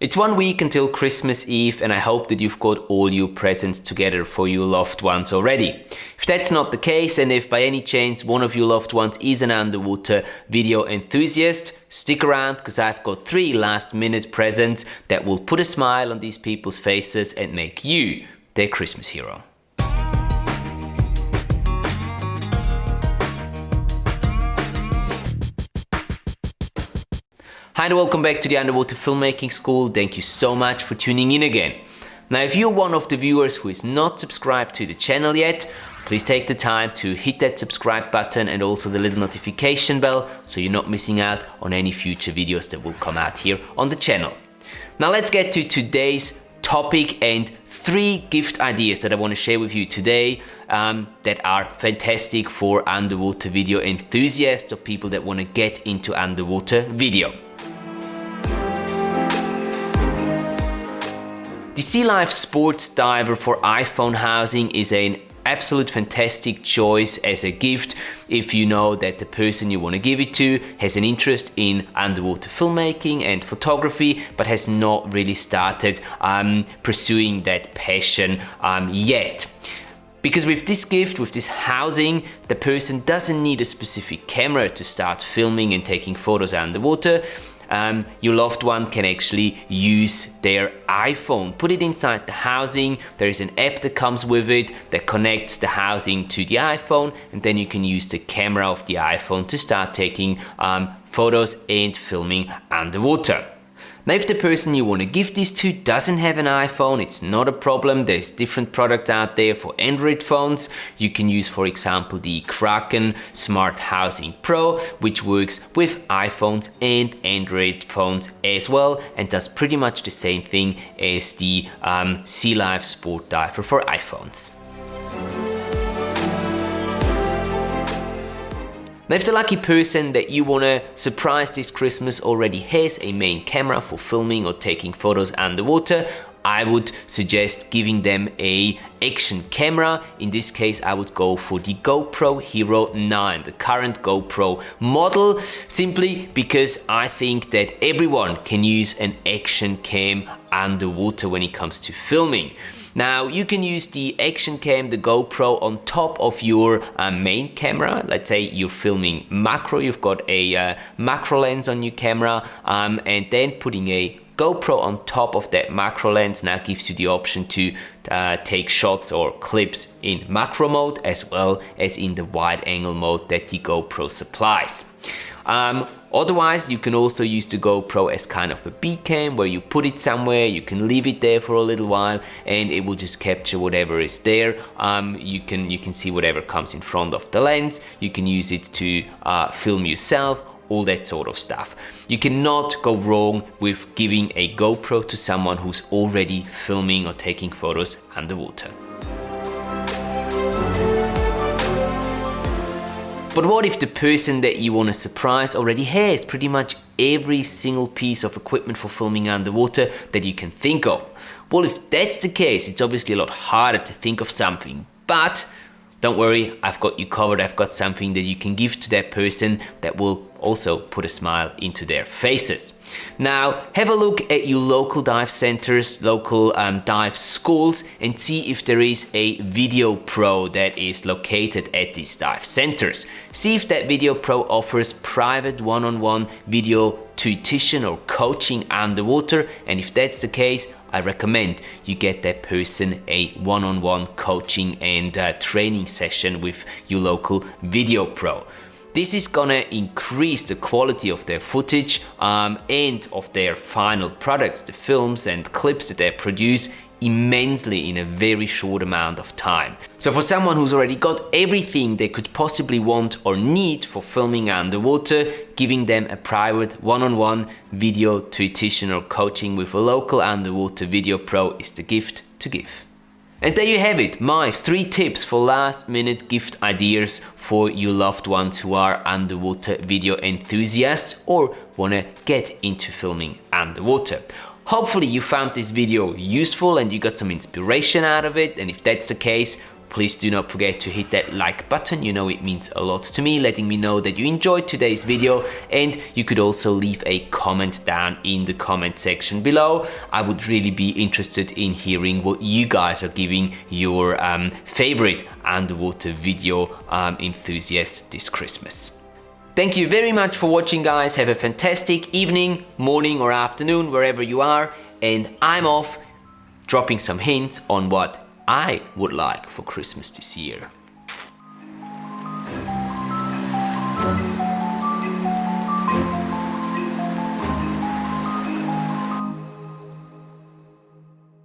It's 1 week until Christmas Eve, and I hope that you've got all your presents together for your loved ones already. If that's not the case, and if by any chance one of your loved ones is an underwater video enthusiast, stick around because I've got 3 last-minute presents that will put a smile on these people's faces and make you their Christmas hero. Hi and welcome back to the Underwater Filmmaking School. Thank you so much for tuning in again. Now, if you're one of the viewers who is not subscribed to the channel yet, please take the time to hit that subscribe button and also the little notification bell so you're not missing out on any future videos that will come out here on the channel. Now let's get to today's topic and 3 gift ideas that I want to share with you today that are fantastic for underwater video enthusiasts or people that want to get into underwater video. The SeaLife Sport Diver for iPhone housing is an absolute fantastic choice as a gift if you know that the person you want to give it to has an interest in underwater filmmaking and photography but has not really started pursuing that passion yet. Because with this gift, with this housing, the person doesn't need a specific camera to start filming and taking photos underwater. Your loved one can actually use their iPhone, put it inside the housing. There is an app that comes with it that connects the housing to the iPhone, and then you can use the camera of the iPhone to start taking photos and filming underwater. Now, if the person you want to give this to doesn't have an iPhone, it's not a problem. There's different products out there for Android phones. You can use, for example, the Kraken Smart Housing Pro, which works with iPhones and Android phones as well, and does pretty much the same thing as the SeaLife Sport Diver for iPhones. Now, if the lucky person that you want to surprise this Christmas already has a main camera for filming or taking photos underwater, I would suggest giving them a action camera. In this case, I would go for the GoPro Hero 9, the current GoPro model, simply because I think that everyone can use an action cam underwater when it comes to filming. Now, you can use the ActionCam, the GoPro, on top of your main camera. Let's say you're filming macro, you've got a macro lens on your camera, and then putting a GoPro on top of that macro lens now gives you the option to take shots or clips in macro mode as well as in the wide angle mode that the GoPro supplies. Otherwise, you can also use the GoPro as kind of a B-cam where you put it somewhere, you can leave it there for a little while and it will just capture whatever is there. You can see whatever comes in front of the lens. You can use it to film yourself, all that sort of stuff. You cannot go wrong with giving a GoPro to someone who's already filming or taking photos underwater. But what if the person that you want to surprise already has pretty much every single piece of equipment for filming underwater that you can think of? Well, if that's the case, it's obviously a lot harder to think of something, but don't worry, I've got you covered. I've got something that you can give to that person that will also put a smile into their faces. Now, have a look at your local dive centers, local dive schools, and see if there is a video pro that is located at these dive centers. See if that video pro offers private one-on-one video tuition or coaching underwater, and if that's the case, I recommend you get that person a one-on-one coaching and training session with your local video pro. This is gonna increase the quality of their footage and of their final products, the films and clips that they produce, immensely in a very short amount of time. So for someone who's already got everything they could possibly want or need for filming underwater, giving them a private one-on-one video tuition or coaching with a local underwater video pro is the gift to give. And there you have it, my 3 tips for last-minute gift ideas for your loved ones who are underwater video enthusiasts or want to get into filming underwater. Hopefully you found this video useful and you got some inspiration out of it, and if that's the case, please do not forget to hit that like button. You know it means a lot to me, letting me know that you enjoyed today's video, and you could also leave a comment down in the comment section below. I would really be interested in hearing what you guys are giving your favorite underwater video enthusiast this Christmas. Thank you very much for watching, guys. Have a fantastic evening, morning or afternoon, wherever you are. And I'm off dropping some hints on what I would like for Christmas this year.